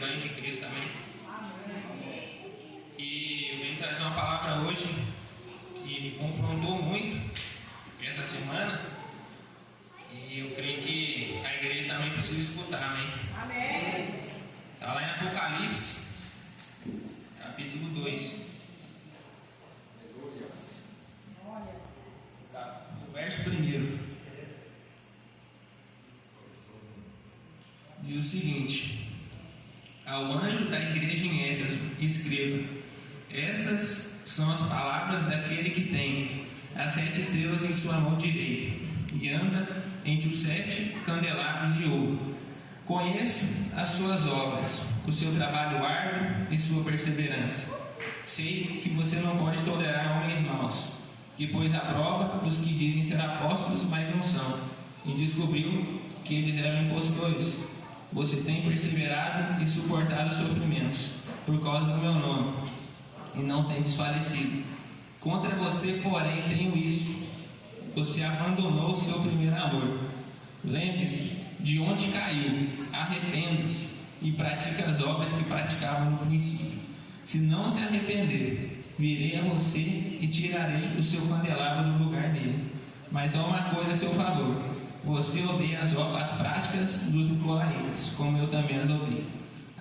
rebanho de Cristo, amém? E eu venho trazer uma palavra hoje que me confrontou muito essa semana, e eu creio que a igreja também precisa escutar, amém? Amém. Está lá em Apocalipse, capítulo 2. O verso 1 diz o seguinte: ao anjo da igreja em Éfeso escreva: estas são as palavras daquele que tem as 7 estrelas em sua mão direita e anda entre os 7 candelabros de ouro. Conheço as suas obras, o seu trabalho árduo e sua perseverança. Sei que você não pode tolerar homens maus, que pôs à prova os que dizem ser apóstolos, mas não são, e descobriu que eles eram impostores. Você tem perseverado e suportado sofrimentos por causa do meu nome, e não tem desfalecido. Contra você, porém, tenho isso: você abandonou o seu primeiro amor. Lembre-se de onde caiu, arrependa-se e pratique as obras que praticava no princípio. Se não se arrepender, virei a você e tirarei o seu candelabro do lugar dele. Mas há uma coisa a seu favor: você odeia as práticas dos nicolaítas, como eu também as odeio.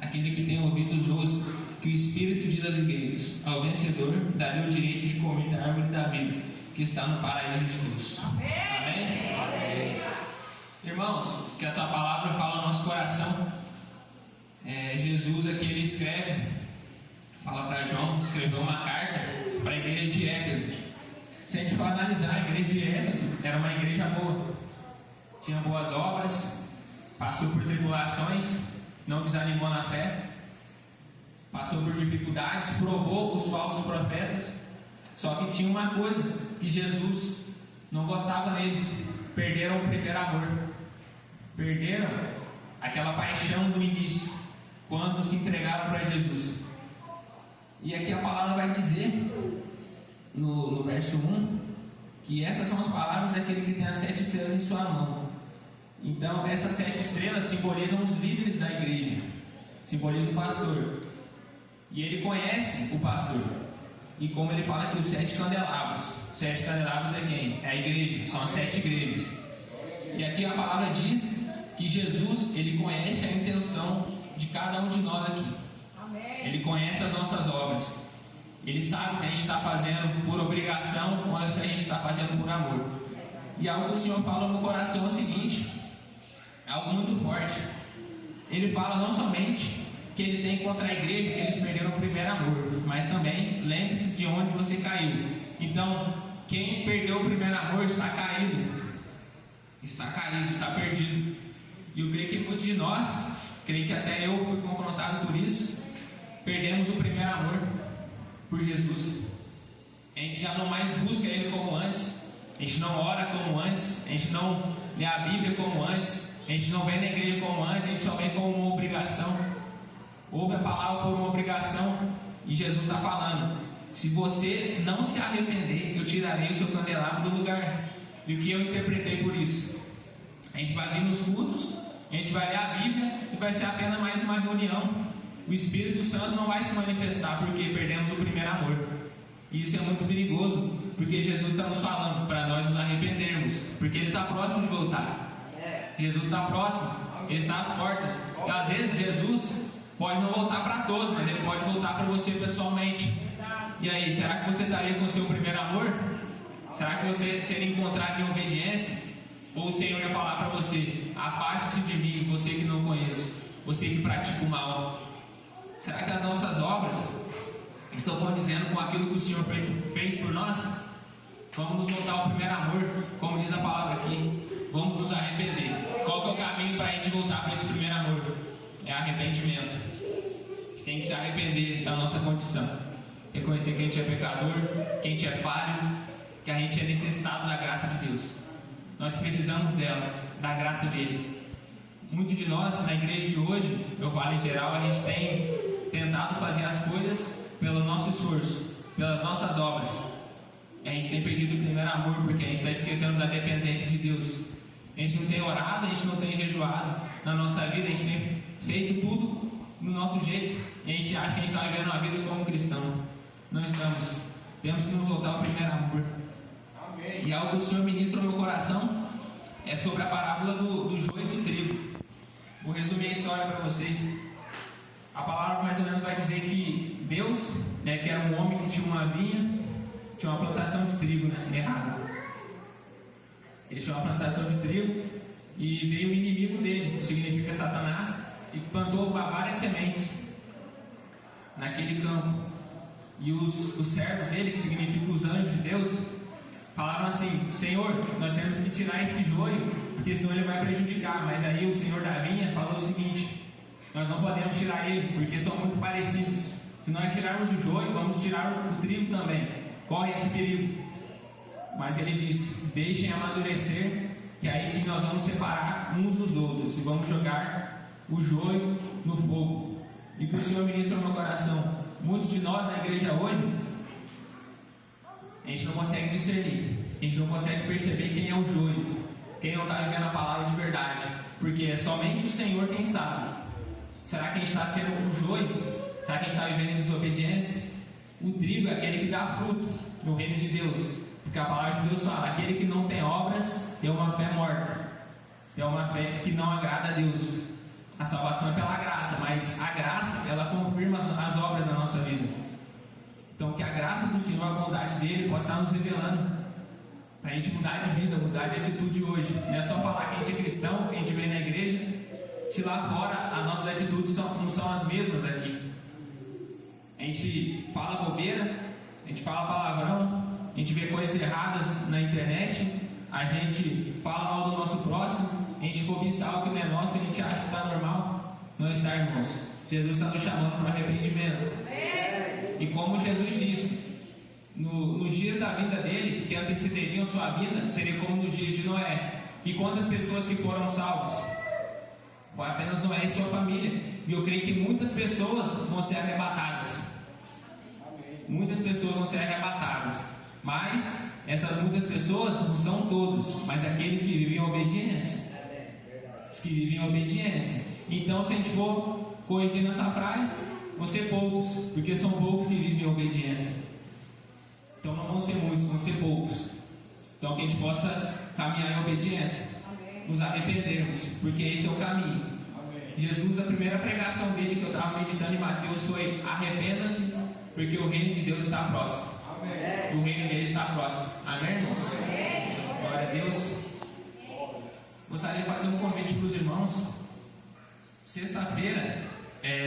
Aquele que tem ouvidos ouça que o Espírito diz às igrejas: ao vencedor darei o direito de comer da árvore da vida que está no paraíso de Deus. Amém? Amém? Irmãos, que essa palavra fala no nosso coração. Jesus aqui ele escreve, fala para João, escreveu uma carta para a igreja de Éfeso. Se a gente for analisar, a igreja de Éfeso era uma igreja boa, tinha boas obras, passou por tribulações, não desanimou na fé, passou por dificuldades, provou os falsos profetas. Só que tinha uma coisa que Jesus não gostava neles: perderam o primeiro amor, perderam aquela paixão do início, quando se entregaram para Jesus. E aqui a palavra vai dizer no verso 1 que essas são as palavras daquele que tem as 7 estrelas em sua mão. Então essas 7 estrelas simbolizam os líderes da igreja, simbolizam o pastor, e ele conhece o pastor. E como ele fala aqui, os 7 candelabros. 7 candelabros é quem? É a igreja, são as 7 igrejas. E aqui a palavra diz que Jesus, ele conhece a intenção de cada um de nós aqui. Amém. Ele conhece as nossas obras. Ele sabe se a gente está fazendo por obrigação ou se a gente está fazendo por amor. E algo que o Senhor fala no coração é o seguinte, algo muito forte. Ele fala não somente que ele tem contra a igreja, que eles perderam o primeiro amor, mas também lembre-se de onde você caiu. Então, quem perdeu o primeiro amor está caído, está perdido. E eu creio que muitos de nós, creio que até eu fui confrontado por isso, perdemos o primeiro amor por Jesus. A gente já não mais busca Ele como antes, a gente não ora como antes, a gente não lê a Bíblia como antes, a gente não vem na igreja como antes, a gente só vem como uma obrigação. Ouve a palavra por uma obrigação, e Jesus está falando: se você não se arrepender, eu tirarei o seu candelabro do lugar. E o que eu interpretei por isso? A gente vai vir nos cultos, a gente vai ler a Bíblia e vai ser apenas mais uma reunião. O Espírito Santo não vai se manifestar porque perdemos o primeiro amor. E isso é muito perigoso, porque Jesus está nos falando para nós nos arrependermos, porque Ele está próximo de voltar. Jesus está próximo, Ele está às portas. E às vezes Jesus pode não voltar para todos, mas Ele pode voltar para você pessoalmente. E aí, será que você estaria com o seu primeiro amor? Será que você seria encontrado em obediência? Ou o Senhor ia falar para você: afaste-se de mim, você que não conheço, você que pratica o mal? Será que as nossas obras estão condizendo com aquilo que o Senhor fez por nós? Vamos nos voltar ao primeiro amor, como diz a palavra aqui. Vamos nos arrepender. Qual que é o caminho para a gente voltar para esse primeiro amor? É arrependimento. A gente tem que se arrepender da nossa condição, reconhecer que a gente é pecador, que a gente é falho, que a gente é necessitado da graça de Deus. Nós precisamos dela, da graça dele. Muitos de nós na igreja de hoje, eu falo em geral, a gente tem tentado fazer as coisas pelo nosso esforço, pelas nossas obras. E a gente tem perdido o primeiro amor porque a gente está esquecendo da dependência de Deus. A gente não tem orado, a gente não tem jejuado na nossa vida, a gente tem feito tudo no nosso jeito, e a gente acha que a gente está vivendo uma vida como cristão. Não estamos. Temos que nos voltar ao primeiro amor. Amém. E algo que o Senhor ministra no meu coração é sobre a parábola do joio e do trigo. Vou resumir a história para vocês. A palavra mais ou menos vai dizer que Deus, que era um homem que tinha uma vinha, tinha uma plantação de trigo, errado. Ele tinha uma plantação de trigo e veio o inimigo dele, que significa Satanás, e plantou várias sementes naquele campo. E os servos dele, que significam os anjos de Deus, falaram assim: Senhor, nós temos que tirar esse joio, porque senão ele vai prejudicar. Mas aí o Senhor da vinha falou o seguinte: nós não podemos tirar ele, porque são muito parecidos. Se nós tirarmos o joio, vamos tirar o trigo também. Corre esse perigo. Mas ele disse: deixem amadurecer, que aí sim nós vamos separar uns dos outros e vamos jogar o joio no fogo. E que o Senhor ministra no meu coração: muitos de nós na igreja hoje, a gente não consegue discernir, a gente não consegue perceber quem é o joio, quem não está vivendo a palavra de verdade, porque é somente o Senhor quem sabe. Será que a gente está sendo o joio? Será que a gente está vivendo em desobediência? O trigo é aquele que dá fruto no reino de Deus, porque a palavra de Deus fala: aquele que não tem obras tem uma fé morta, tem uma fé que não agrada a Deus. A salvação é pela graça, mas a graça, ela confirma as obras da nossa vida. Então que a graça do Senhor, a bondade dele possa estar nos revelando, para a gente mudar de vida, mudar de atitude hoje. Não é só falar que a gente é cristão, que a gente vem na igreja, se lá fora as nossas atitudes não são as mesmas daqui. A gente fala bobeira, a gente fala palavrão, a gente vê coisas erradas na internet, a gente fala mal do nosso próximo, a gente cobiça algo que não é nosso, a gente acha que está normal. Não está, irmãos. Jesus está nos chamando para o arrependimento. E como Jesus disse, nos dias da vinda dele, que antecederiam sua vinda, seria como nos dias de Noé. E quantas pessoas que foram salvas? Foi apenas Noé e sua família. E eu creio que muitas pessoas vão ser arrebatadas. Muitas pessoas vão ser arrebatadas. Mas essas muitas pessoas não são todos, mas aqueles que vivem em obediência. Os que vivem em obediência. Então, se a gente for corrigir essa frase, vão ser poucos, porque são poucos que vivem em obediência. Então não vão ser muitos, vão ser poucos. Então que a gente possa caminhar em obediência, nos arrependermos, porque esse é o caminho. Jesus, a primeira pregação dele que eu estava meditando em Mateus foi: arrependa-se, porque o reino de Deus está próximo. O reino dele está próximo. Amém, irmãos? Glória a Deus. Gostaria de fazer um convite para os irmãos. Sexta-feira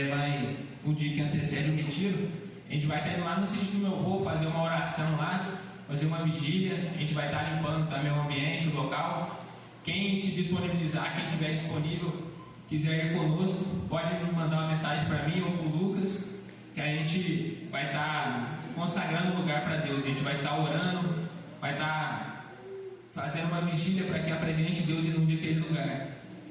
vai o dia que antecede o retiro. A gente vai estar indo lá no sítio do meu avô fazer uma oração lá, fazer uma vigília. A gente vai estar limpando também o ambiente, o local. Quem se disponibilizar, quem estiver disponível, quiser ir conosco, pode me mandar uma mensagem para mim ou para o Lucas, que a gente vai estar consagrando o lugar para Deus. A gente vai estar orando, vai estar fazendo uma vigília para que a presença de Deus inunde aquele lugar.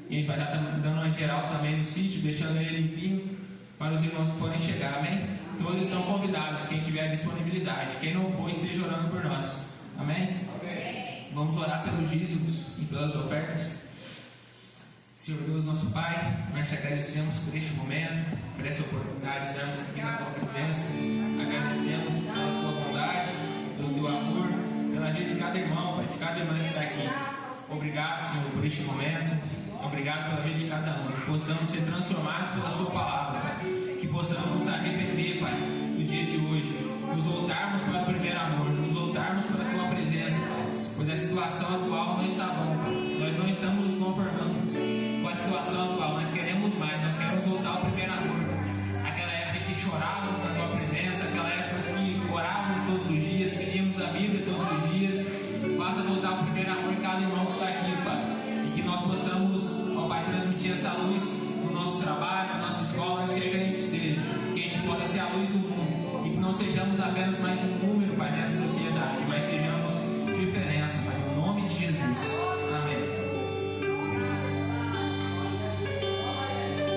E a gente vai estar dando uma geral também no sítio, deixando ele limpinho para os irmãos que forem chegar, amém? Todos estão convidados, quem tiver disponibilidade. Quem não for, esteja orando por nós, amém? Amém. Vamos orar pelos dízimos e pelas ofertas. Senhor Deus, nosso Pai, nós te agradecemos por este momento, por essa oportunidade de estarmos aqui na tua presença. Agradecemos pela tua bondade, pelo teu amor, pela vida de cada irmão, Pai, de cada irmã que está aqui. Obrigado, Senhor, por este momento. Obrigado pela vida de cada um. Que possamos ser transformados pela sua palavra, Pai. Que possamos nos arrepender, Pai, no dia de hoje. Nos voltarmos para o primeiro amor, nos voltarmos para a tua presença, Pai. Pois a situação atual não está bom, Pai. Nós não estamos nos conformando com a situação atual. Nós queremos mais, nós queremos voltar ao primeiro amor. Aquela época que chorávamos na tua presença, aquela época que orávamos todos os dias, queríamos a Bíblia todos os dias. Faça voltar ao primeiro amor em cada irmão que está aqui, Pai. E que nós possamos, ó Pai, transmitir essa luz no nosso trabalho, na nossa escola, onde quer que a gente esteja. Que a gente possa ser a luz do mundo. E que não sejamos apenas mais um número, Pai, nessa sociedade, mas sejamos diferença, Pai. Em nome de Jesus. Amém.